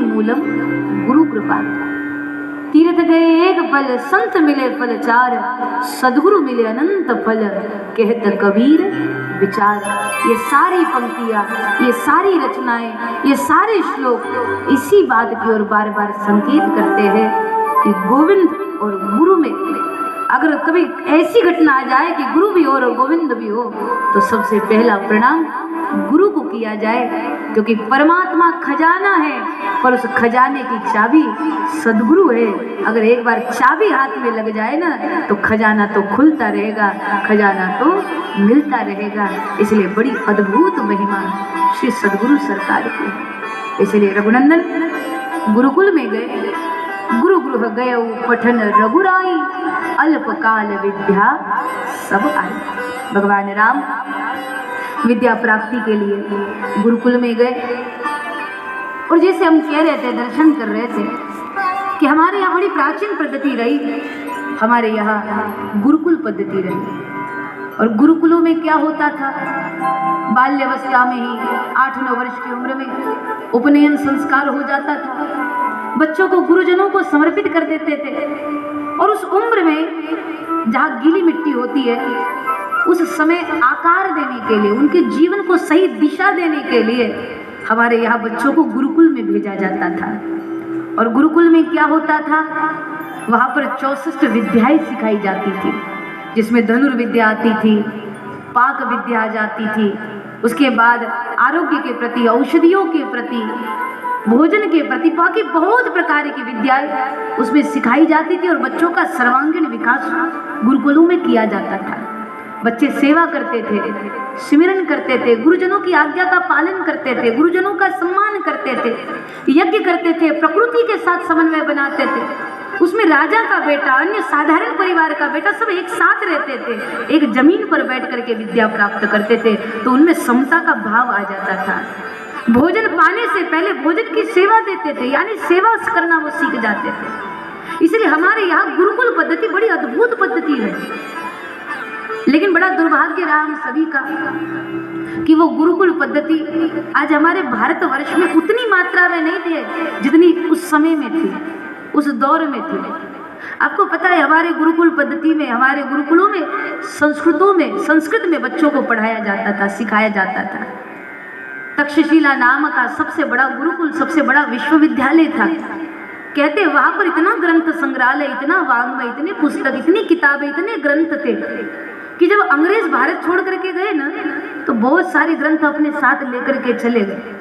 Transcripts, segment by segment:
मूलम गुरु कृपा। तीर्थ गए एक फल, संत मिले फल चार, सदगुरु मिले अनंत फल, कहत कबीर विचार। ये सारी पंक्तियां, ये सारी रचनाएं, ये सारे श्लोक इसी बात की ओर बार बार संकेत करते हैं कि गोविंद और गुरु में अगर कभी ऐसी घटना आ जाए कि गुरु भी हो और गोविंद भी हो, तो सबसे पहला प्रणाम गुरु को किया जाए, क्योंकि परमात्मा खजाना है पर उस खजाने की चाबी सदगुरु है। अगर एक बार चाबी हाथ में लग जाए ना, तो खजाना तो खुलता रहेगा, खजाना तो मिलता रहेगा। इसलिए बड़ी अद्भुत महिमा श्री सदगुरु सरकार की। इसलिए रघुनंदन गुरुकुल में गए, गुरु गृह गए पठन रघुराई, अल्पकाल विद्या सब आई। भगवान राम विद्या प्राप्ति के लिए गुरुकुल में गए, और जैसे हम कह रहे थे, दर्शन कर रहे थे कि हमारे यहाँ बड़ी प्राचीन पद्धति रही, हमारे यहाँ गुरुकुल पद्धति रही। और गुरुकुलों में क्या होता था, बाल्यावस्था में ही 8-9 वर्ष की उम्र में उपनयन संस्कार हो जाता था, बच्चों को गुरुजनों को समर्पित कर देते थे। और उस उम्र में जहाँ गीली मिट्टी होती है, उस समय आकार देने के लिए, उनके जीवन को सही दिशा देने के लिए हमारे यहाँ बच्चों को गुरुकुल में भेजा जाता था। और गुरुकुल में क्या होता था, वहाँ पर 64 विद्याएं सिखाई जाती थी, जिसमें धनुर्विद्या आती थी, पाक विद्या आ जाती थी, उसके बाद आरोग्य के प्रति, औषधियों के प्रति, भोजन के प्रति, बाकी बहुत प्रकार की विद्याएं उसमें सिखाई जाती थी। और बच्चों का सर्वांगीण विकास गुरुकुलों में किया जाता था। बच्चे सेवा करते थे, सिमरन करते थे, गुरुजनों की आज्ञा का पालन करते थे, गुरुजनों का सम्मान करते थे, यज्ञ करते थे, प्रकृति के साथ समन्वय बनाते थे। उसमें राजा का बेटा, अन्य साधारण परिवार का बेटा सब एक साथ रहते थे, एक जमीन पर बैठ करके विद्या प्राप्त करते थे, तो उनमें समता का भाव आ जाता था। भोजन पाने से पहले भोजन की सेवा देते थे, यानी सेवा करना वो सीख जाते थे। इसलिए हमारे यहाँ गुरुकुल पद्धति बड़ी अद्भुत पद्धति है। लेकिन बड़ा दुर्भाग्य रहा हम सभी का कि वो गुरुकुल पद्धति आज हमारे भारतवर्ष में उतनी मात्रा में नहीं थी जितनी उस समय में थी, उस दौर में थी। आपको पता है, हमारे गुरुकुल पद्धति में, हमारे गुरुकुलों में संस्कृत में बच्चों को पढ़ाया जाता था, सिखाया जाता था। तक्षशिला नाम का सबसे बड़ा गुरुकुल, सबसे बड़ा विश्वविद्यालय था। कहते वहां पर इतना ग्रंथ संग्रहालय, इतना वाङ्मय, इतने पुस्तक, इतनी किताबें, इतने ग्रंथ थे कि जब अंग्रेज भारत छोड़ करके गए ना, तो बहुत सारे ग्रंथ अपने साथ लेकर के चले गए।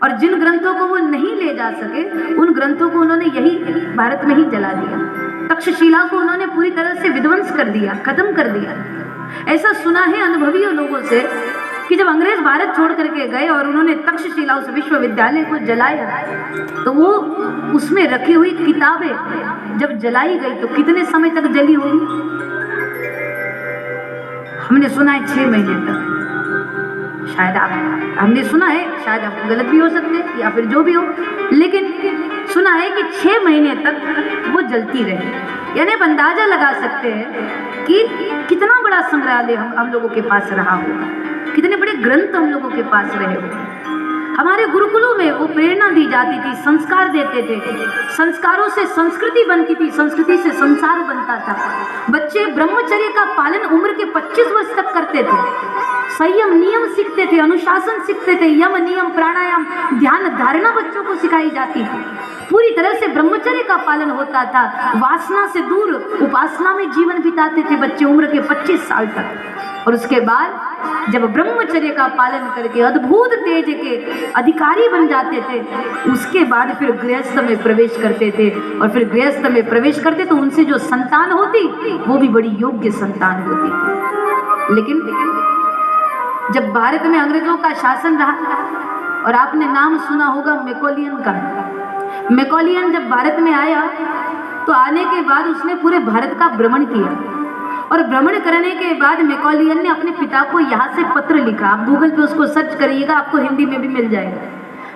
और जिन ग्रंथों को वो नहीं ले जा सके, उन ग्रंथों को उन्होंने यही भारत में ही जला दिया। तक्षशिला को उन्होंने पूरी तरह से विध्वंस कर दिया, खत्म कर दिया। ऐसा सुना है अनुभवी लोगों से कि जब अंग्रेज भारत छोड़ करके गए और उन्होंने तक्षशिला उस विश्वविद्यालय को जलाया, तो वो उसमें रखी हुई किताबें जब जलाई गई तो कितने समय तक जली होगी? हमने सुना है 6 महीने तक। शायद हमने सुना है, शायद आप गलत भी हो सकते हैं या फिर जो भी हो, लेकिन सुना है कि 6 महीने तक वो जलती रही। यानी आप अंदाजा लगा सकते हैं कि कितना बड़ा संग्रहालय हम लोगों के पास रहा होगा, कितने बड़े ग्रंथ हम लोगों के पास रहे होंगे। हमारे गुरुकुलों में वो प्रेरणा दी जाती थी, संस्कार देते थे, संस्कारों से संस्कृति बनती थी, संस्कृति से संसार बनता था। बच्चे ब्रह्मचर्य का पालन उम्र के 25 वर्ष तक करते थे, संयम नियम सीखते थे, अनुशासन सीखते थे, यम नियम प्राणायाम ध्यान धारणा बच्चों को सिखाई जाती थी। पूरी तरह से ब्रह्मचर्य का पालन होता था, वासना से दूर उपासना में जीवन बिताते थे बच्चे उम्र के 25 साल तक। और उसके बाद जब ब्रह्मचर्य का पालन करके अद्भुत तेज के अधिकारी बन जाते थे, उसके बाद फिर गृहस्थ में प्रवेश करते थे। और फिर गृहस्थ में प्रवेश करते तो उनसे जो संतान होती वो भी बड़ी योग्य संतान होती थी। लेकिन जब भारत में अंग्रेजों का शासन रहा, और आपने नाम सुना होगा मैकोलियन का, मैकोलियन जब भारत में आया तो आने के बाद उसने पूरे भारत का भ्रमण किया। और भ्रमण करने के बाद मैकोलियन ने अपने पिता को यहाँ से पत्र लिखा। आप गूगल पे उसको सर्च करिएगा, आपको हिंदी में भी मिल जाएगा।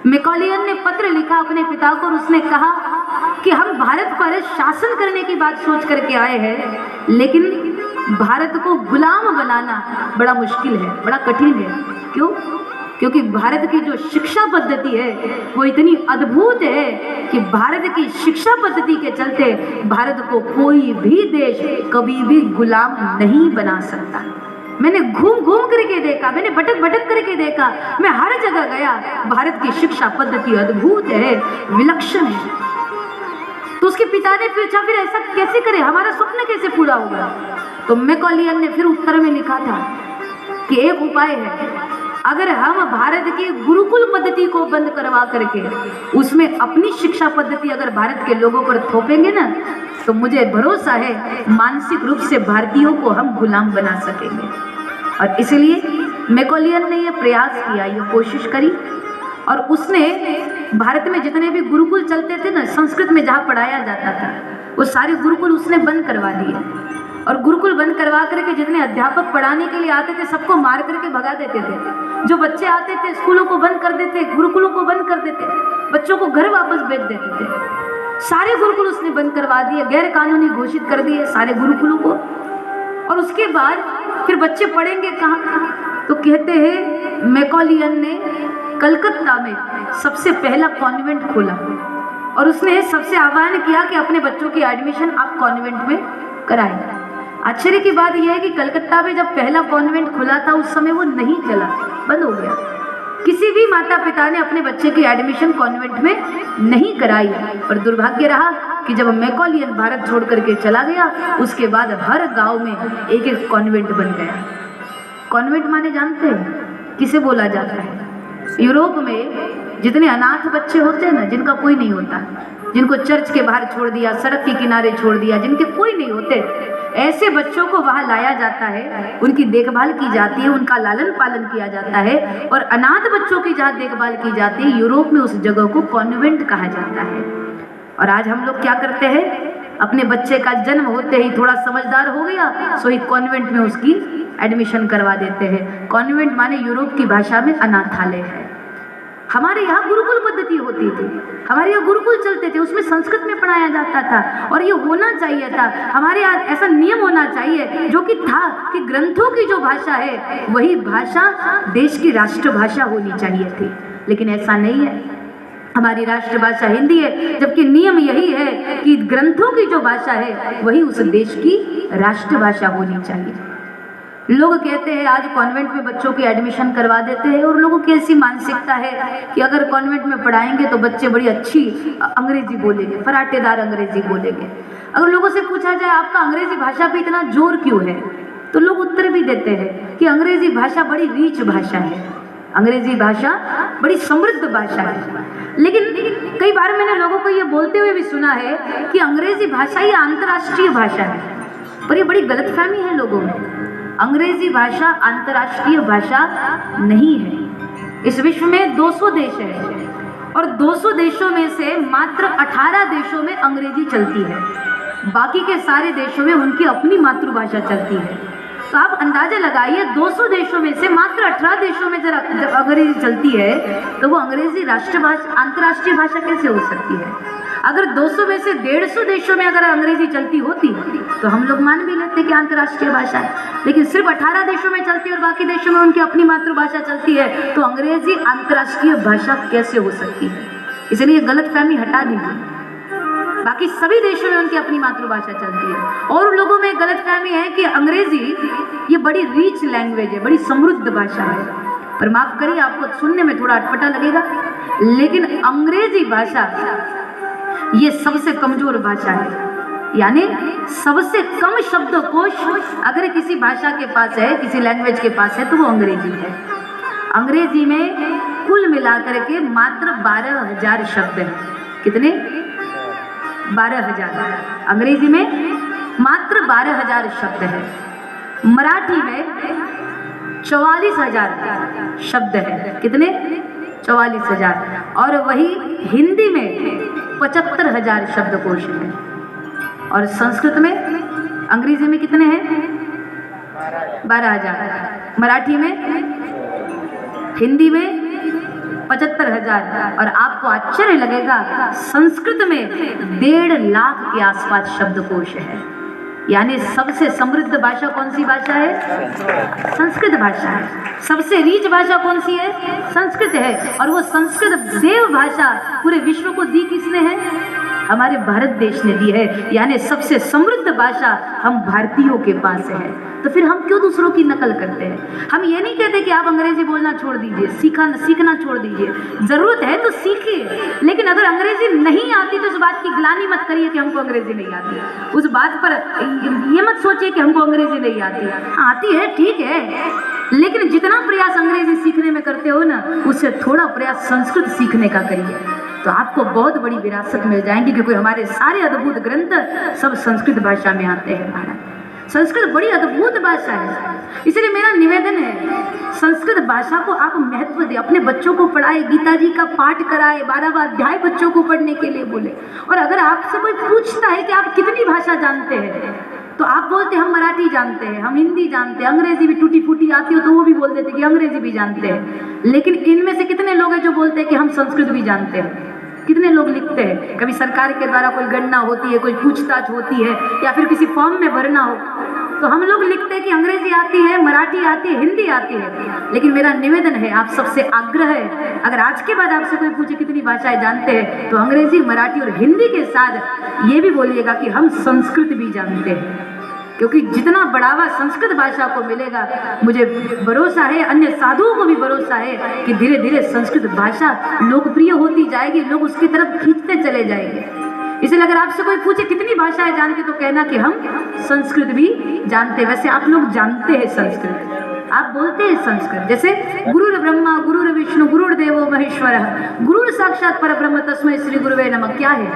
मैकोलियन ने पत्र लिखा अपने पिता को और उसने कहा कि हम भारत पर शासन करने की बात सोच करके आए हैं, लेकिन भारत को गुलाम बनाना बड़ा मुश्किल है, बड़ा कठिन है। क्यों? क्योंकि भारत की जो शिक्षा पद्धति है वो इतनी अद्भुत है भारत की शिक्षा पद्धति के चलते भारत को कोई भी देश कभी भी गुलाम नहीं बना सकता। मैंने घूम घूम करके देखा, मैंने भटक भटक करके देखा, मैं हर जगह गया, भारत की शिक्षा पद्धति अद्भुत है, विलक्षण है। तो उसके पिता ने पूछा फिर ऐसा कैसे करें, हमारा स्वप्न कैसे पूरा होगा? तो मैकॉलियन ने फिर उत्तर में लिखा था कि एक उपाय है, अगर हम भारत की गुरुकुल पद्धति को बंद करवा करके उसमें अपनी शिक्षा पद्धति अगर भारत के लोगों पर थोपेंगे ना, तो मुझे भरोसा है मानसिक रूप से भारतीयों को हम गुलाम बना सकेंगे। और इसलिए मैकॉलियन ने यह प्रयास किया, ये कोशिश करी, और उसने भारत में जितने भी गुरुकुल चलते थे ना, संस्कृत में जहाँ पढ़ाया जाता था, वो सारे गुरुकुल उसने बंद करवा दिए। और गुरुकुल बंद करवा करके जितने अध्यापक पढ़ाने के लिए आते थे सबको मार करके भगा देते थे। जो बच्चे आते थे स्कूलों को बंद कर देते, गुरुकुलों को बंद कर देते, बच्चों को घर वापस भेज देते थे। सारे गुरुकुल उसने बंद करवा दिए, गैर कानूनी घोषित कर दिए सारे गुरुकुलों को। और उसके बाद फिर बच्चे पढ़ेंगे कहाँ? तो कहते हैं मैकॉलियन ने कलकत्ता में सबसे पहला कॉन्वेंट खोला और उसने सबसे आह्वान किया कि अपने बच्चों की एडमिशन आप कॉन्वेंट में कराएं। आश्चर्य की बात यह है कि कलकत्ता में जब पहला कॉन्वेंट खुला था उस समय वो नहीं चला, बंद हो गया। किसी भी माता पिता ने अपने बच्चे की एडमिशन कॉन्वेंट में नहीं कराई। और दुर्भाग्य रहा कि जब मैकॉलियन भारत छोड़ करके चला गया, उसके बाद हर गांव में एक एक कॉन्वेंट बन गया। कॉन्वेंट माने जानते हैं किसे बोला जाता है? यूरोप में जितने अनाथ बच्चे होते हैं ना, जिनका कोई नहीं होता, जिनको चर्च के बाहर छोड़ दिया, सड़क के किनारे छोड़ दिया, जिनके कोई नहीं होते, ऐसे बच्चों को वहाँ लाया जाता है, उनकी देखभाल की जाती है, उनका लालन पालन किया जाता है। और अनाथ बच्चों की जहाँ देखभाल की जाती है, यूरोप में उस जगह को कॉन्वेंट कहा जाता है। और आज हम लोग क्या करते हैं, अपने बच्चे का जन्म होते ही थोड़ा समझदार हो गया सो ही कॉन्वेंट में उसकी एडमिशन करवा देते हैं। कॉन्वेंट माने यूरोप की भाषा में अनाथालय है। हमारे यहाँ गुरुकुल पद्धति होती थी, हमारे यहाँ गुरुकुल चलते थे, उसमें संस्कृत में पढ़ाया जाता था। और ये होना चाहिए था, हमारे यहाँ ऐसा नियम होना चाहिए जो कि था कि ग्रंथों की जो भाषा है वही भाषा देश की राष्ट्रभाषा होनी चाहिए थी। लेकिन ऐसा नहीं है, हमारी राष्ट्रभाषा हिंदी है, जबकि नियम यही है कि ग्रंथों की जो भाषा है वही उस देश की राष्ट्रभाषा होनी चाहिए। लोग कहते हैं आज कॉन्वेंट में बच्चों की एडमिशन करवा देते हैं, और लोगों की ऐसी मानसिकता है कि अगर कॉन्वेंट में पढ़ाएंगे तो बच्चे बड़ी अच्छी अंग्रेजी बोलेंगे, फराटेदार अंग्रेजी बोलेंगे। अगर लोगों से पूछा जाए आपका अंग्रेजी भाषा पे इतना जोर क्यों है, तो लोग उत्तर भी देते हैं कि अंग्रेजी भाषा बड़ी रीच भाषा है, अंग्रेजी भाषा बड़ी समृद्ध भाषा है। लेकिन कई बार मैंने लोगों को ये बोलते हुए भी सुना है कि अंग्रेजी भाषा ये अंतर्राष्ट्रीय भाषा है, पर ये बड़ी गलतफहमी है लोगों में। अंग्रेजी भाषा अंतर्राष्ट्रीय भाषा नहीं है। इस विश्व में 200 देश है और 200 देशों में से मात्र 18 देशों में अंग्रेजी चलती है, बाकी के सारे देशों में उनकी अपनी मातृभाषा चलती है। तो आप अंदाजा लगाइए 200 देशों में से मात्र 18 देशों में जब अंग्रेजी चलती है तो वो अंग्रेजी राष्ट्रभाषा अंतर्राष्ट्रीय भाषा कैसे हो सकती है? अगर 200 में से 150 देशों में अगर अंग्रेजी चलती होती तो हम लोग मान भी लेते कि अंतर्राष्ट्रीय भाषा है, लेकिन सिर्फ 18 देशों में चलती है और बाकी देशों में उनकी अपनी मातृभाषा चलती है, तो अंग्रेजी अंतर्राष्ट्रीय भाषा कैसे हो सकती है? इसलिए गलतफहमी हटा दीजिए, बाकी सभी देशों में उनकी अपनी मातृभाषा चलती है। और लोगों में गलतफहमी है कि अंग्रेजी ये बड़ी रीच लैंग्वेज है, बड़ी समृद्ध भाषा है। पर माफ करिए, आपको सुनने में थोड़ा अटपटा लगेगा, लेकिन अंग्रेजी भाषा ये सबसे कमजोर भाषा है। यानी सबसे कम शब्दकोश अगर किसी भाषा के पास है, किसी लैंग्वेज के पास है, तो वो अंग्रेजी है। अंग्रेजी में कुल मिलाकर के मात्र 12,000 शब्द हैं। कितने? 12,000। अंग्रेजी में मात्र 12,000 शब्द है। मराठी में 44,000 शब्द है। कितने? 44,000। और वही हिंदी में 75,000 शब्दकोश है। और संस्कृत में, अंग्रेजी में कितने हैं? 12,000। मराठी में, हिंदी में 75,000। और आपको आश्चर्य लगेगा संस्कृत में 1.5 लाख के आसपास शब्दकोश है। यानी सबसे समृद्ध भाषा कौन सी भाषा है? संस्कृत भाषा है। सबसे रीच भाषा कौन सी है? संस्कृत है। और वो संस्कृत देव भाषा पूरे विश्व को दी किसने है? हमारे भारत देश ने दी है। यानी सबसे समृद्ध भाषा हम भारतीयों के पास है। तो फिर हम क्यों दूसरों की नकल करते हैं? हम ये नहीं कहते कि आप अंग्रेजी बोलना छोड़ दीजिए, सीखना छोड़ दीजिए। जरूरत है तो सीखिए, लेकिन अगर अंग्रेजी नहीं आती तो उस बात की ग्लानि मत करिए कि हमको अंग्रेजी नहीं आती। उस बात पर ये मत सोचिए कि हमको अंग्रेजी नहीं आती। आती है, ठीक है, लेकिन जितना प्रयास अंग्रेजी सीखने में करते हो ना, उससे थोड़ा प्रयास संस्कृत सीखने का करिए, तो आपको बहुत बड़ी विरासत मिल जाएंगी। क्योंकि हमारे सारे अद्भुत ग्रंथ सब संस्कृत भाषा में आते हैं। महाराज, संस्कृत बड़ी अद्भुत भाषा है। इसलिए मेरा निवेदन है, संस्कृत भाषा को आप महत्व दें। अपने बच्चों को पढ़ाए, गीता जी का पाठ कराए, 12वां अध्याय बच्चों को पढ़ने के लिए बोले। और अगर आपसे कोई पूछता है कि आप कितनी भाषा जानते हैं, तो आप बोलते हम मराठी जानते हैं, हम हिंदी जानते हैं, अंग्रेजी भी टूटी फूटी आती हो तो वो भी बोल देते कि अंग्रेजी भी जानते हैं। लेकिन इनमें से कितने लोग हैं जो बोलते हैं कि हम संस्कृत भी जानते हैं? कितने लोग लिखते हैं? कभी सरकार के द्वारा कोई गणना होती है, कोई पूछताछ होती है, या फिर किसी फॉर्म में भरना हो, तो हम लोग लिखते हैं कि अंग्रेजी आती है, मराठी आती है, हिंदी आती है। लेकिन मेरा निवेदन है, आप सबसे आग्रह है, अगर आज के बाद आपसे कोई पूछे कितनी भाषाएं जानते हैं, तो अंग्रेजी, मराठी और हिंदी के साथ ये भी बोलिएगा कि हम संस्कृत भी जानते हैं। क्योंकि जितना बढ़ावा संस्कृत भाषा को मिलेगा, मुझे भरोसा है, अन्य साधुओं को भी भरोसा है कि धीरे धीरे संस्कृत भाषा लोकप्रिय होती जाएगी, लोग उसकी तरफ खींचते चले जाएंगे। इसलिए अगर आपसे कोई पूछे कितनी भाषाएं जानते, तो कहना कि हम संस्कृत भी जानते हैं। वैसे आप लोग जानते हैं संस्कृत, आप बोलते हैं संस्कृत। जैसे गुरुर ब्रह्मा गुरुर विष्णु गुरुर्देवो महेश्वरः गुरुर साक्षात परब्रह्म तस्मै श्री गुरुवे नमः। क्या है?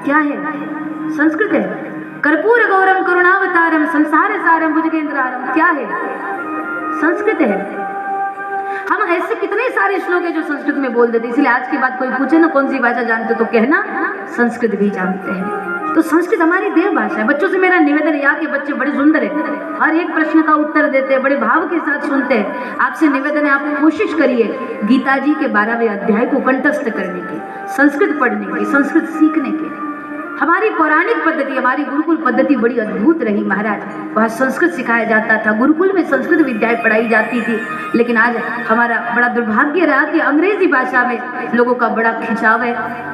क्या है? संस्कृत है। कर्पूर गौरम करुणावतारम संसार सारम भुजगेंद्रारम। क्या है? संस्कृत है। हम ऐसे कितने सारे श्लोक है जो संस्कृत में बोल देते। इसलिए आज की बात कोई पूछे ना कौन सी भाषा जानते हो, तो कहना संस्कृत भी जानते हैं। तो संस्कृत हमारी देव भाषा है। बच्चों से मेरा निवेदन है, यहाँ के बच्चे बड़े सुंदर है, हर एक प्रश्न का उत्तर देते हैं, बड़े भाव के साथ सुनते हैं। आपसे निवेदन है, आप कोशिश करिए गीता जी के 12वें अध्याय को कंठस्थ करने की, संस्कृत पढ़ने की, संस्कृत सीखने की। हमारी पौराणिक पद्धति, हमारी गुरुकुल पद्धति बड़ी अद्भुत रही महाराज। वहाँ संस्कृत सिखाया जाता था, गुरुकुल में संस्कृत विद्याएं पढ़ाई जाती थी। लेकिन आज हमारा बड़ा दुर्भाग्य रहा कि अंग्रेजी भाषा में लोगों का बड़ा खिंचाव है।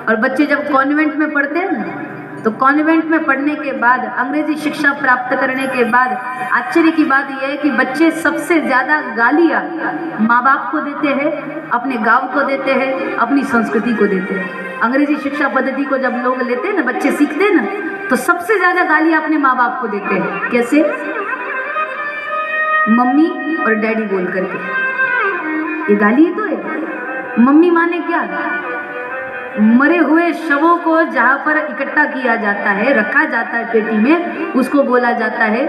और बच्चे जब कॉन्वेंट में पढ़ते हैं ना, तो कॉन्वेंट में पढ़ने के बाद, अंग्रेजी शिक्षा प्राप्त करने के बाद, आश्चर्य की बात यह है कि बच्चे सबसे ज्यादा गालियाँ माँ बाप को देते हैं, अपने गाँव को देते हैं, अपनी संस्कृति को देते हैं। अंग्रेजी शिक्षा पद्धति को जब लोग लेते हैं ना, बच्चे सीखते हैं ना, तो सबसे ज्यादा गालियाँ अपने माँ बाप को देते हैं। कैसे? मम्मी और डैडी बोल करके। ये गाली तो है। मम्मी माने क्या? मरे हुए शवों को जहाँ पर इकट्ठा किया जाता है, रखा जाता है पेटी में, उसको बोला जाता है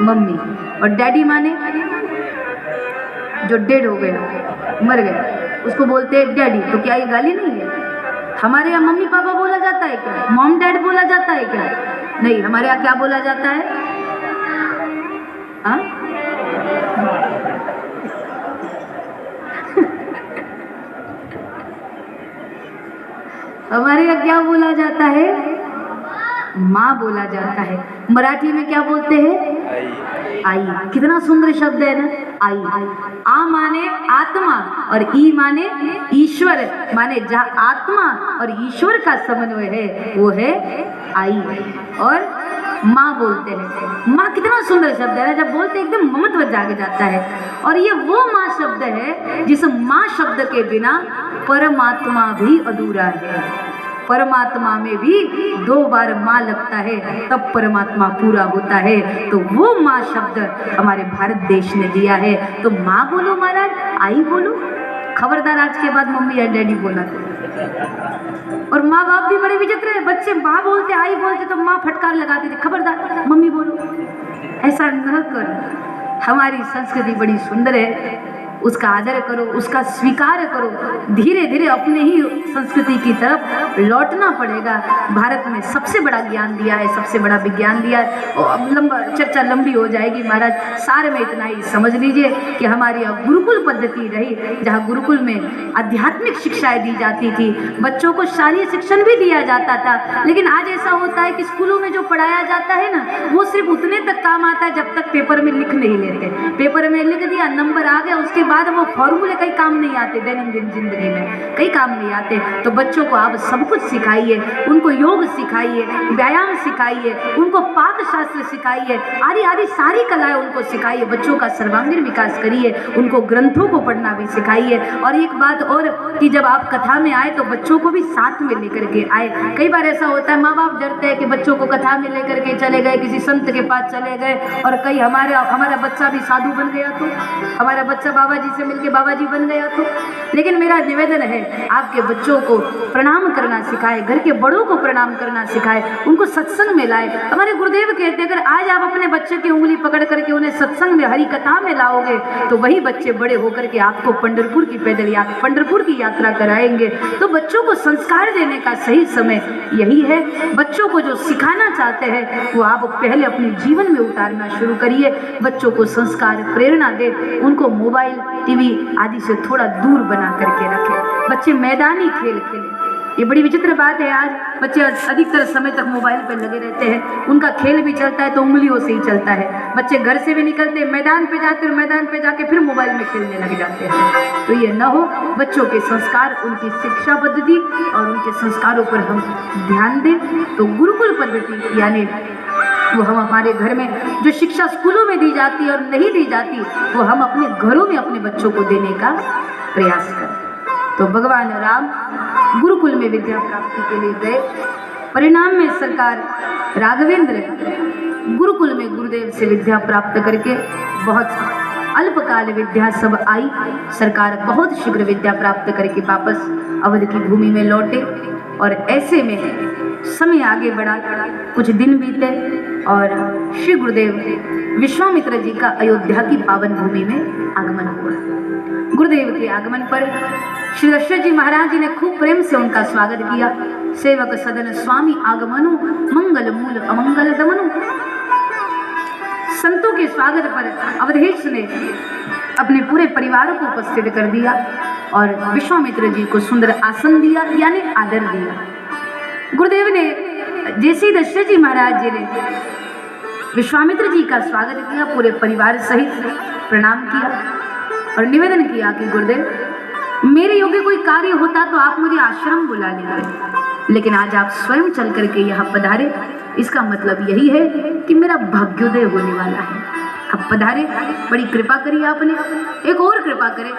मम्मी। और डैडी माने जो डेड हो गया, मर गया, उसको बोलते हैं डैडी। तो क्या ये गाली नहीं है? हमारे यहाँ मम्मी पापा बोला जाता है क्या? मॉम डैड बोला जाता है क्या? नहीं, हमारे यहाँ क्या बोला जाता है? हाँ? हमारे यहाँ क्या बोला जाता है? माँ बोला जाता है। मराठी में क्या बोलते हैं? आई। कितना सुंदर शब्द है ना, आई। आ माने आत्मा और ई माने ईश्वर, माने जहाँ आत्मा और ईश्वर का समन्वय है वो है आई। और माँ बोलते हैं। माँ कितना सुंदर शब्द है ना, जब बोलते हैं एकदम ममत्व जाग जाता है। और ये वो माँ शब्द है जिस माँ शब्द के बिना परमात्मा भी अधूरा है। परमात्मा में भी 2 बार माँ लगता है, तब परमात्मा पूरा होता है। तो वो माँ शब्द हमारे भारत देश ने दिया है। तो माँ बोलो महाराज, आई बोलो। खबरदार आज के बाद मम्मी या डैडी बोला तो। और माँ बाप भी बड़े विचित्र है। बच्चे माँ बोलते, आई बोलते तो माँ फटकार लगाते थे, खबरदार मम्मी बोलो। ऐसा न करो। हमारी संस्कृति बड़ी सुंदर है, उसका आदर करो, उसका स्वीकार करो। धीरे धीरे अपने ही संस्कृति की तरफ लौटना पड़ेगा। भारत में सबसे बड़ा ज्ञान दिया है, सबसे बड़ा विज्ञान दिया है। और अब चर्चा लंबी हो जाएगी महाराज, सार में इतना ही समझ लीजिए कि हमारी यहाँ गुरुकुल पद्धति रही, जहाँ गुरुकुल में आध्यात्मिक शिक्षाएं दी जाती थी, बच्चों को शारीरिक शिक्षण भी दिया जाता था। लेकिन आज ऐसा होता है कि स्कूलों में जो पढ़ाया जाता है ना, वो सिर्फ उतने तक काम आता है जब तक पेपर में लिख नहीं लेते। पेपर में लिख दिया, नंबर आ गया, उसके बाद वो फॉर्मूले कई काम नहीं आते, दैनंदिन जिंदगी में कई काम नहीं आते। तो बच्चों को आप सब कुछ सिखाइए, उनको योग सिखाइए, व्यायाम सिखाइए, उनको पाक शास्त्र सिखाइए, आदि आदि सारी कलाएं उनको सिखाइए, बच्चों का सर्वांगीण विकास करिए, उनको ग्रंथों को पढ़ना भी सिखाइए। और एक बात और कि जब आप कथा में आए तो बच्चों को भी साथ में लेकर के आए। कई बार ऐसा होता है, माँ बाप डरते हैं कि बच्चों को कथा में लेकर के चले गए, किसी संत के पास चले गए, और कई हमारा बच्चा भी साधु बन गया तो, हमारा बच्चा बाबा जी से मिलके बाबा जी बन गया तो। लेकिन मेरा निवेदन है, आपके बच्चों को प्रणाम करना सिखाए, घर के बड़ों को प्रणाम करना सिखाए, उनको सत्संग में लाए। हमारे गुरुदेव कहते हैं, अगर आज आप अपने बच्चे की उंगली पकड़ करके उन्हें सत्संग में, हरि कथा में लाओगे, तो वही बच्चे बड़े होकर के आपको पंढरपुर की पंढरपुर की यात्रा कराएंगे। तो बच्चों को संस्कार देने का सही समय यही है। बच्चों को जो सिखाना चाहते हैं वो आप पहले अपने जीवन में उतारना शुरू करिए। बच्चों को संस्कार, प्रेरणा दे, उनको मोबाइल, टीवी आदि से थोड़ा दूर बना करके रखें। बच्चे मैदानी खेल खेलें। ये बड़ी विचित्र बात है, आज बच्चे अधिकतर समय तक मोबाइल पर लगे रहते हैं। उनका खेल भी चलता है तो उंगलियों से ही चलता है। बच्चे घर से भी निकलते, मैदान पे जाते और मैदान पे जाके फिर मोबाइल में खेलने लग जाते हैं। तो ये न हो, बच्चों के संस्कार, उनकी शिक्षा पद्धति और उनके संस्कारों पर हम ध्यान दें। तो गुरुकुल पद्धति यानी वो हम हमारे घर में जो शिक्षा स्कूलों में दी जाती है और नहीं दी जाती, वो हम अपने घरों में अपने बच्चों को देने का प्रयास करें। तो भगवान राम गुरुकुल में विद्या प्राप्ति के लिए गए। परिणाम में सरकार राघवेंद्र गुरुकुल में गुरुदेव से विद्या प्राप्त करके बहुत अल्पकाल विद्या सब आई। सरकार बहुत शीघ्र विद्या प्राप्त करके वापस अवध की भूमि में लौटे। और ऐसे में समय आगे बढ़ा, कुछ दिन बीते और श्री गुरुदेव विश्वामित्र जी का अयोध्या की पावन भूमि में आगमन हुआ। गुरुदेव के आगमन पर श्री दशरथ जी महाराज जी ने खूब प्रेम से उनका स्वागत किया। सेवक सदन स्वामी आगमनु, मंगल मूल अमंगल दमनु। संतों के स्वागत पर अवधेश ने अपने पूरे परिवार को उपस्थित कर दिया और विश्वामित्र जी को सुंदर आसन दिया, यानी आदर दिया। गुरुदेव ने जैसे ही दशरथ जी महाराज जी ने विश्वामित्र जी का स्वागत किया, पूरे परिवार सहित प्रणाम किया और निवेदन किया कि गुरुदेव, मेरे योग्य कोई कार्य होता तो आप मुझे आश्रम बुला लेते, लेकिन आज आप स्वयं चल करके यहाँ पधारे, इसका मतलब यही है कि मेरा भाग्योदय होने वाला है। अब पधारे, बड़ी कृपा करी आपने, एक और कृपा करें,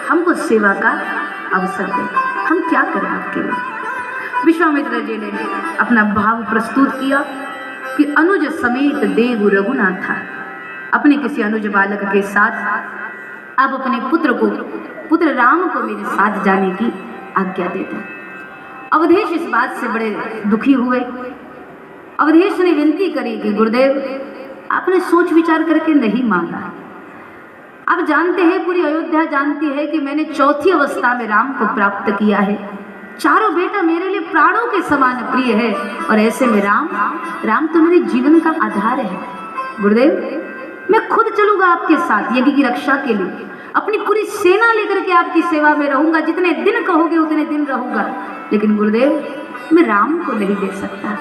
हमको सेवा का अवसर दें, हम क्या करें आपके लिए। विश्वामित्र जी ने अपना भाव प्रस्तुत किया कि अनुज समेत देव रघुनाथ था, अपने किसी अनुज बालक के साथ आप अपने पुत्र राम को मेरे साथ जाने की आज्ञा देते। अवधेश इस बात से बड़े दुखी हुए। अवधेश ने विनती करी कि गुरुदेव, आपने सोच विचार करके नहीं मांगा। आप जानते हैं, पूरी अयोध्या जानती है कि मैंने चौथी अवस्था में राम को प्राप्त किया है। चारों बेटा मेरे लिए प्राणों के समान प्रिय है और ऐसे में राम तो मेरे जीवन का आधार है। गुरुदेव, मैं खुद चलूंगा आपके साथ यज्ञ की रक्षा के लिए, अपनी पूरी सेना लेकर के आपकी सेवा में रहूंगा, जितने दिन कहोगे उतने दिन रहूंगा, लेकिन गुरुदेव मैं राम को नहीं दे सकता।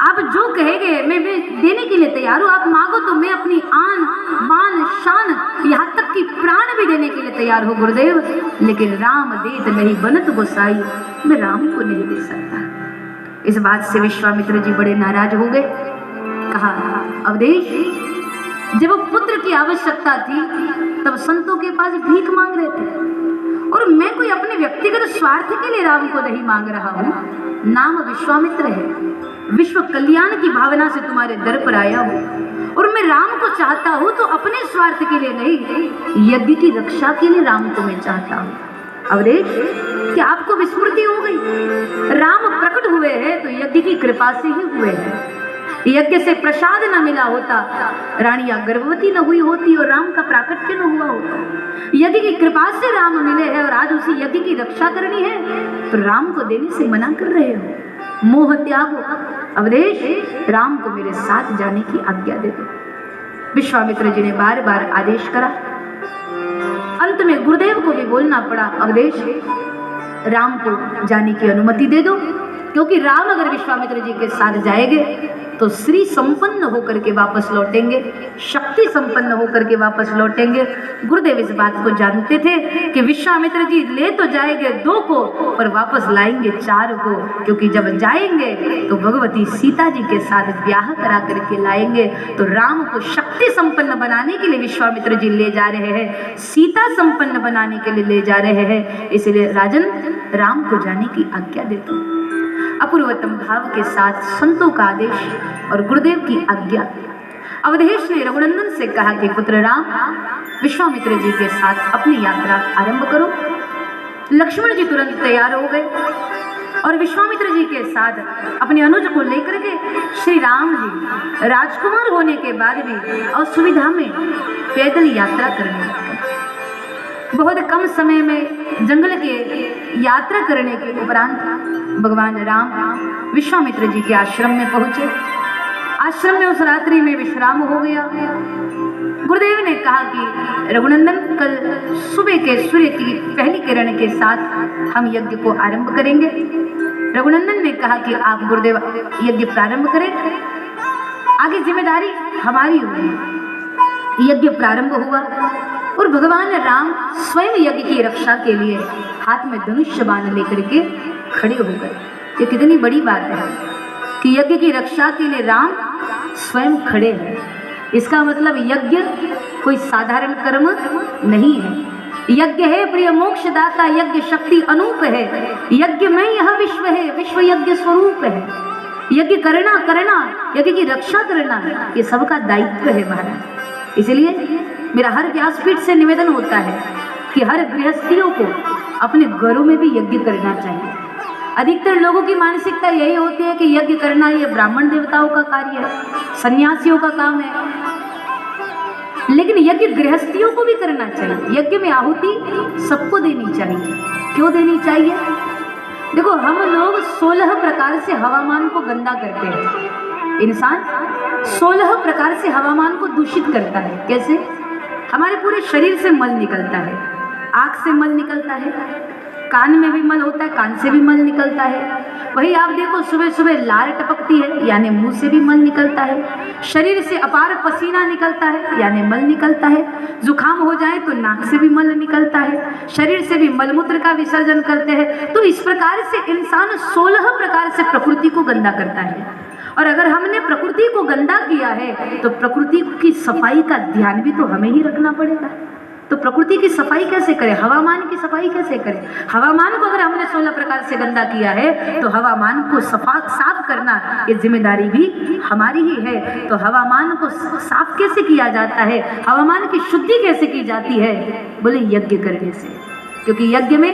आप जो कहेंगे मैं देने के लिए तैयार हूँ। आप मांगो तो मैं अपनी आन बान शान यहाँ तक कि प्राण भी देने के लिए तैयार हूँ गुरुदेव, लेकिन राम देत नहीं बनत गोसाई, मैं राम को नहीं दे सकता। इस बात से विश्वामित्र जी बड़े नाराज हो गए। कहा, अवधेश, जब पुत्र की आवश्यकता थी तब संतों के पास भीख मांग रहे थे, और मैं कोई अपने व्यक्तिगत स्वार्थ के लिए राम को नहीं मांग रहा हूँ। नाम विश्वामित्र है, विश्व कल्याण की भावना से तुम्हारे दर पर आया हूँ, और मैं राम को चाहता हूँ तो अपने स्वार्थ के लिए नहीं, यज्ञ की रक्षा के लिए राम को मैं चाहता हूँ। अवधेश, क्या आपको विस्मृति हो गई? राम प्रकट हुए हैं तो यज्ञ की कृपा से ही हुए हैं। यज्ञ से प्रसाद न मिला होता, रानियां गर्भवती न हुई होती और राम का प्राकट्य न हुआ होता। यज्ञ की कृपा से राम मिले हैं और आज उसी यज्ञ की रक्षा करनी है तो राम को देने से मना कर रहे हो। मोह त्यागो, अवधेश राम को मेरे साथ जाने की आज्ञा दे दो। विश्वामित्र जी ने बार बार आदेश करा। अंत में गुरुदेव को भी बोलना पड़ा, अवधेश राम को जाने की अनुमति दे दो, क्योंकि राम अगर विश्वामित्र जी के साथ जाएंगे तो श्री संपन्न होकर के वापस लौटेंगे, शक्ति संपन्न होकर के वापस लौटेंगे। गुरुदेव इस बात को जानते थे कि विश्वामित्र जी ले तो जाएंगे 2 को पर वापस लाएंगे 4 को, क्योंकि जब जाएंगे तो भगवती सीता जी के साथ ब्याह करा करके लाएंगे। तो राम को शक्ति संपन्न बनाने के लिए विश्वामित्र जी ले जा रहे हैं, सीता संपन्न बनाने के लिए ले जा रहे हैं। इसलिए राजन राम को जाने की आज्ञा देते हैं। अपूर्वतम भाव के साथ संतों का आदेश और गुरुदेव की आज्ञा। अवधेश ने रघुनंदन से कहा कि पुत्र राम विश्वामित्र जी के साथ अपनी यात्रा आरंभ करो। लक्ष्मण जी तुरंत तैयार हो गए और विश्वामित्र जी के साथ अपने अनुज को लेकर के श्री राम जी राजकुमार होने के बाद भी असुविधा में पैदल यात्रा करने लगे। बहुत कम समय में जंगल के यात्रा करने के उपरांत भगवान राम विश्वामित्र जी के आश्रम में पहुंचे। आश्रम में उस रात्रि में विश्राम हो गया। गुरुदेव ने कहा कि रघुनंदन कल सुबह के सूर्य की पहली किरण के साथ हम यज्ञ को आरंभ करेंगे। रघुनंदन ने कहा कि आप गुरुदेव यज्ञ प्रारंभ करें, आगे जिम्मेदारी हमारी होगी। यज्ञ प्रारंभ हुआ और भगवान राम स्वयं यज्ञ की रक्षा के लिए हाथ में धनुष्य बाण लेकर के खड़े हो गए। ये कितनी बड़ी बात है कि यज्ञ की रक्षा के लिए राम स्वयं खड़े हैं। इसका मतलब यज्ञ कोई साधारण कर्म नहीं है। यज्ञ है प्रिय मोक्षदाता, यज्ञ शक्ति अनूप है। यज्ञ में यह विश्व है, विश्व यज्ञ स्वरूप है। यज्ञ करना यज्ञ की रक्षा करना ये सबका दायित्व है महाराज। इसलिए मेरा हर व्यासपीठ से निवेदन होता है कि हर गृहस्थियों को अपने घरों में भी यज्ञ करना चाहिए। अधिकतर लोगों की मानसिकता यही होती है कि यज्ञ करना ये ब्राह्मण देवताओं का कार्य है, सन्यासियों का काम है, लेकिन यज्ञ गृहस्थियों को भी करना चाहिए। यज्ञ में आहुति सबको देनी चाहिए। क्यों देनी चाहिए? देखो, हम लोग 16 प्रकार से हवामान को गंदा करते हैं। इंसान 16 प्रकार से हवामान को दूषित करता है। कैसे? हमारे पूरे शरीर से मल निकलता है, आँख से मल निकलता है, कान में भी मल होता है, कान से भी मल निकलता है। वही आप देखो सुबह सुबह लार टपकती है, यानी मुंह से भी मल निकलता है। शरीर से अपार पसीना निकलता है, यानी मल निकलता है। जुकाम हो जाए तो नाक से भी मल निकलता है। शरीर से भी मलमूत्र का विसर्जन करते हैं। तो इस प्रकार से इंसान 16 प्रकार से प्रकृति को गंदा करता है। और अगर हमने प्रकृति को गंदा किया है तो प्रकृति की सफाई का ध्यान भी तो हमें ही रखना पड़ेगा। तो प्रकृति की सफाई कैसे करें? हवामान की सफाई कैसे करें? हवामान को अगर हमने 16 प्रकार से गंदा किया है तो हवामान को साफ करना ये जिम्मेदारी भी हमारी ही है। तो हवामान को साफ कैसे किया जाता है, हवामान की शुद्धि कैसे की जाती है? बोले यज्ञ करने से। क्योंकि यज्ञ में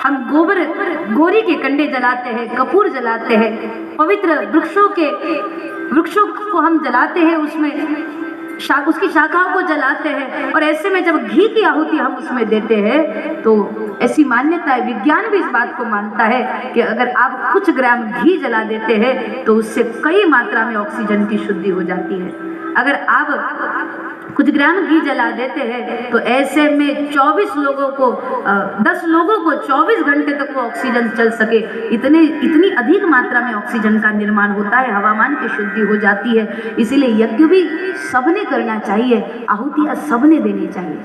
हम गोरी के कंडे जलाते हैं, कपूर जलाते हैं, पवित्र वृक्षों को हम जलाते हैं, उसमें उसकी शाखाओं को जलाते हैं। और ऐसे में जब घी की आहुति हम उसमें देते हैं तो ऐसी मान्यता है, विज्ञान भी इस बात को मानता है कि अगर आप कुछ ग्राम घी जला देते हैं तो उससे कई मात्रा में ऑक्सीजन की शुद्धि हो जाती है। अगर आप कुछ ग्राम घी जला देते हैं तो ऐसे में 24 लोगों को 10 लोगों को 24 घंटे तक वो ऑक्सीजन चल सके, इतनी अधिक मात्रा में ऑक्सीजन का निर्माण होता है, हवामान की शुद्धि हो जाती है। इसीलिए यज्ञ भी सबने करना चाहिए, आहुतियाँ सबने देनी चाहिए।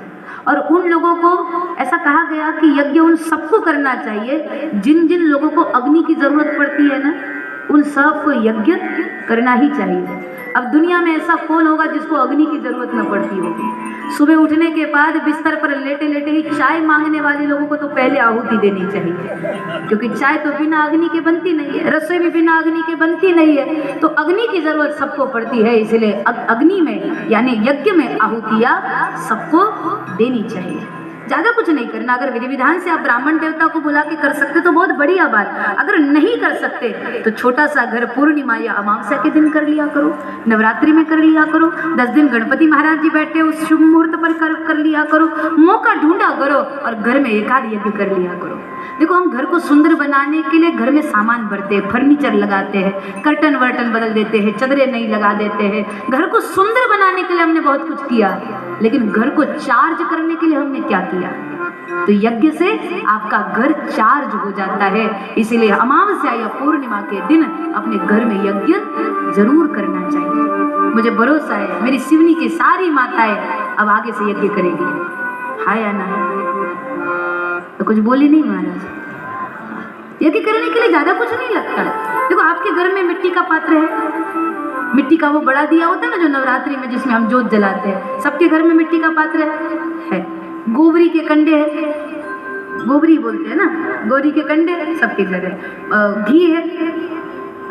और उन लोगों को ऐसा कहा गया कि यज्ञ उन सबको करना चाहिए जिन जिन लोगों को अग्नि की जरूरत पड़ती है ना, उन सब को यज्ञ करना ही चाहिए। अब दुनिया में ऐसा कौन होगा जिसको अग्नि की जरूरत न पड़ती होगी? सुबह उठने के बाद बिस्तर पर लेटे लेटे ही चाय मांगने वाले लोगों को तो पहले आहुति देनी चाहिए, क्योंकि चाय तो बिना अग्नि के बनती नहीं है, रसोई भी बिना अग्नि के बनती नहीं है। तो अग्नि की जरूरत सबको पड़ती है, इसलिए अग्नि में यानी यज्ञ में आहुतियाँ सबको देनी चाहिए। ज्यादा कुछ नहीं करना। अगर विधि विधान से आप ब्राह्मण देवता को बुला के कर सकते तो बहुत बढ़िया बात, अगर नहीं कर सकते तो छोटा सा घर पूर्णिमा या अमावस्या के दिन कर लिया करो, नवरात्रि में कर लिया करो, 10 दिन गणपति महाराज जी बैठे उस शुभ मुहूर्त पर कर लिया करो, मौका ढूंढा करो और घर में एकाध यज्ञ कर लिया करो। देखो, हम घर को सुंदर बनाने के लिए घर में सामान भरते हैं, फर्नीचर लगाते हैं, कर्टन वर्टन बदल देते हैं, चदरें नहीं लगा देते हैं, घर को सुंदर बनाने के लिए हमने बहुत कुछ किया, लेकिन घर को चार्ज करने के लिए हमने क्या किया? तो यज्ञ से आपका घर चार्ज हो जाता है। इसीलिए अमावस्या या पूर्णिमा के दिन अपने घर में यज्ञ जरूर करना चाहिए। मुझे भरोसा है मेरी सिवनी की सारी माताएं अब आगे से यज्ञ करेगी, हाँ या ना? तो कुछ बोली नहीं महाराज। यज्ञ करने के लिए ज्यादा कुछ नहीं लगता। देखो, आपके घर में मिट्टी का पात्र है, मिट्टी का वो बड़ा दिया होता है ना जो नवरात्रि में जिसमें हम जोत जलाते हैं, सबके घर में मिट्टी का पात्र है। गोबरी के कंडे है, गोबरी बोलते हैं ना, गोरी के कंडे सबके घर है, घी है,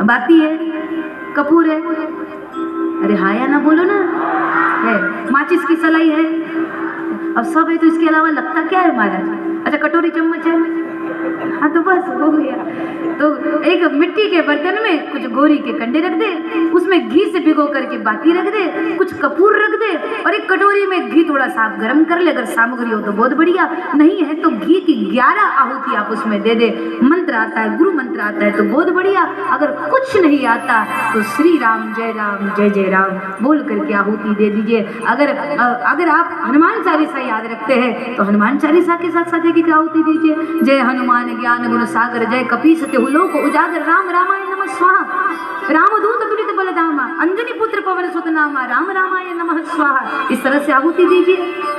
बाती है, कपूर है, अरे हाँ या ना बोलो ना, है, माचिस की सलाई है, अब सब है। तो इसके अलावा लगता क्या है महाराज? अच्छा, कटोरी चम्मच है, हाँ तो बस हो गया। तो एक मिट्टी के बर्तन में कुछ गोरी के कंडे रख दे, उसमें घी से भिगो करके बाती रख दे, कुछ कपूर रख दे और एक कटोरी में घी थोड़ा सा आप गर्म कर ले। अगर सामग्री हो तो बहुत बढ़िया, नहीं है तो घी की 11 आहुति आप उसमें दे दे। मंत्र आता है, गुरु मंत्र आता है तो बहुत बढ़िया। अगर कुछ नहीं आता तो श्री राम जय जय राम बोल करके आहुति दे दीजिए। अगर आप हनुमान चालीसा याद रखते हैं तो हनुमान चालीसा के साथ साथ एक आहुति दीजिए। जय हनुमान ज्ञान गुण सागर, जय कपीस तिहु लोक उजागर, राम रामाय नमः स्वाहा, रामदूत तुलित बलधामा, अंजनी पुत्र पवन सुत नामा, राम रामाय नमः स्वाहा। इस तरह से आहुति दीजिए।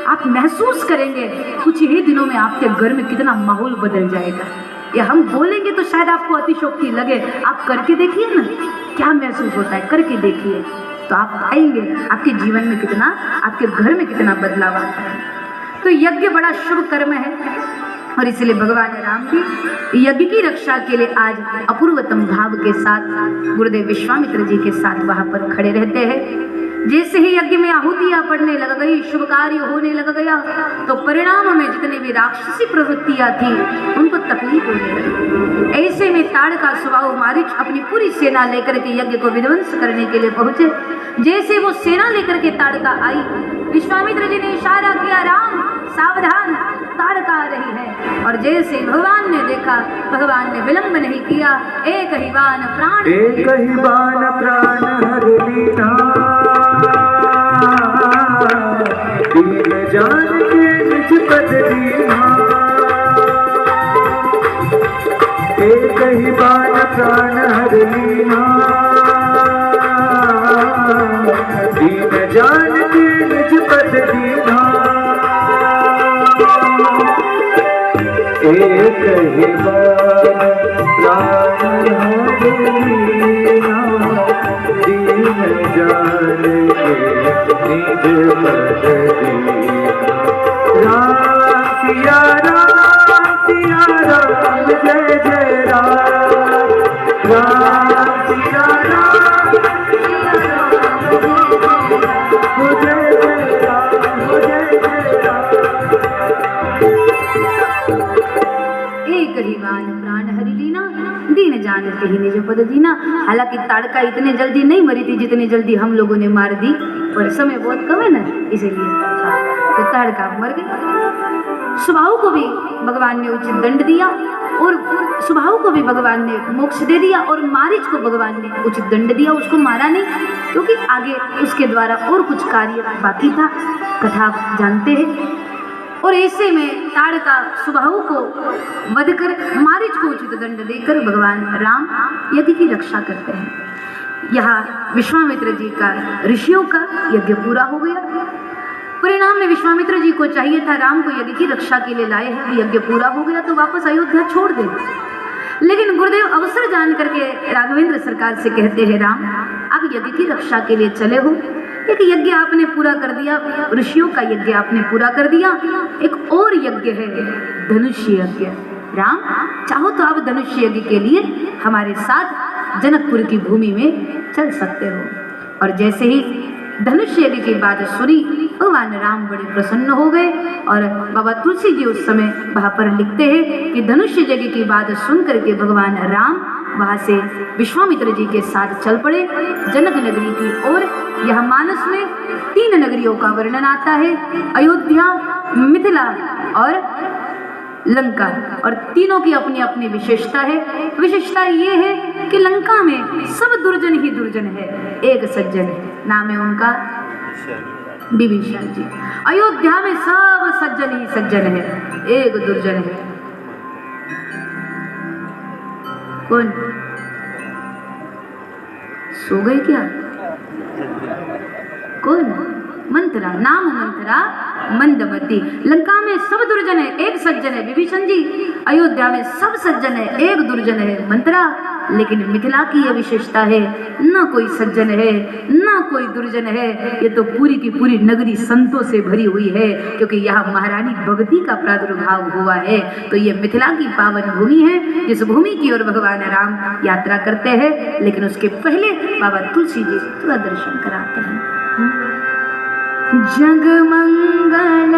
आप महसूस करेंगे कुछ ही दिनों में आपके घर में कितना माहौल बदल जाएगा। या हम बोलेंगे तो शायद आपको अतिशोक्ति लगे, आप करके देखिए ना क्या महसूस होता है, करके देखिए तो आप पाएंगे आपके जीवन में कितना, आपके घर में कितना बदलाव आता है। तो यज्ञ बड़ा शुभ कर्म है और इसलिए भगवान राम भी यज्ञ की रक्षा के लिए आज अपूर्वतम भाव के साथ गुरुदेव विश्वामित्र जी के साथ वहां पर खड़े रहते हैं। जैसे ही यज्ञ में आहुतियां पड़ने लग गई, शुभ कार्य होने लग गया, तो परिणाम में जितनी भी राक्षसी प्रवृत्तियां थी उनको तकलीफ होने लगी। ऐसे में ताड़का स्वभाव मारीच अपनी पूरी सेना लेकर के यज्ञ को विध्वंस करने के लिए पहुंचे। जैसे वो सेना लेकर के ताड़का आई, विश्वामित्र जी ने इशारा किया, राम सावधान, ताड़का आ रही है। और जैसे भगवान ने देखा, भगवान ने विलंब नहीं किया, एक ही बाण प्राण हर लीना, दीन जान के निज पद दीना, एक ही बाण प्राण हर लीना, दीन जान के निज पद दीना, एक ही बार प्राण हर लीना, दीन जान के निज पद दीना। राम सिया राम जय जय राम, राम सिया राम जय जय राम, जय जय राम। एक ही बाण प्राण हरि लीना, दीन जानते ही निज पद दीना। हालांकि ताड़का इतने जल्दी नहीं मरी थी जितनी जल्दी हम लोगों ने मार दी, पर समय बहुत कम है ना, इसीलिए तो ताड़का मर गई। स्वभाव को भी भगवान ने उचित दंड दिया और स्वभाव को भी भगवान ने मोक्ष दे दिया और मारीच को भगवान ने उचित दंड दिया, उसको मारा नहीं, क्योंकि आगे उसके द्वारा और कुछ कार्य बाकी था, कथा आप जानते हैं। और ऐसे में ताड़का स्वभाव को वध कर मारीच को उचित दंड देकर भगवान राम यज्ञ की रक्षा करते हैं। यहाँ विश्वामित्र जी का, ऋषियों का यज्ञ पूरा हो गया। परिणाम में विश्वामित्र जी को चाहिए था राम को यज्ञ की रक्षा के लिए लाए हैं, यज्ञ पूरा हो गया तो वापस अयोध्या छोड़ दे। लेकिन गुरुदेव अवसर जान करके राघवेंद्र सरकार से कहते हैं, राम आप यज्ञ की रक्षा के लिए चले हो, एक यज्ञ आपने पूरा कर दिया, ऋषियों का यज्ञ आपने पूरा कर दिया, एक और यज्ञ है धनुष यज्ञ। राम चाहो तो आप धनुष यज्ञ के लिए हमारे साथ जनकपुर की भूमि में चल सकते हो। और जैसे ही धनुष यज्ञ की बात सुनी भगवान राम बड़े प्रसन्न हो गए। और बाबा तुलसी जी उस समय वहां पर लिखते हैं कि धनुष यज्ञ की बात सुन करके भगवान राम वहां से विश्वामित्र जी के साथ चल पड़े जनक नगरी की ओर। यह मानस में 3 नगरियों का वर्णन आता है, अयोध्या, मिथिला और लंका, और तीनों की अपनी अपनी विशेषता है। विशेषता ये है कि लंका में सब दुर्जन ही दुर्जन है, एक सज्जन है, नाम है उनका विभीषण जी। अयोध्या में सब सज्जन ही सज्जन है, एक दुर्जन है। कौन? सो गए क्या? कौन? मंथरा, नाम मंथरा मंदमती। लंका में सब दुर्जन है, एक सज्जन है विभीषण जी। अयोध्या में सब सज्जन है, एक दुर्जन है मंथरा। लेकिन मिथिला की यह विशेषता है, न कोई सज्जन है न कोई दुर्जन है, ये तो पूरी की पूरी नगरी संतों से भरी हुई है, क्योंकि यहाँ महारानी भगवती का प्रादुर्भाव हुआ है। तो ये मिथिला की पावन भूमि है, जिस भूमि की ओर भगवान राम यात्रा करते हैं। लेकिन उसके पहले बाबा तुलसी जी थोड़ा दर्शन कराते हैं। जग मंगल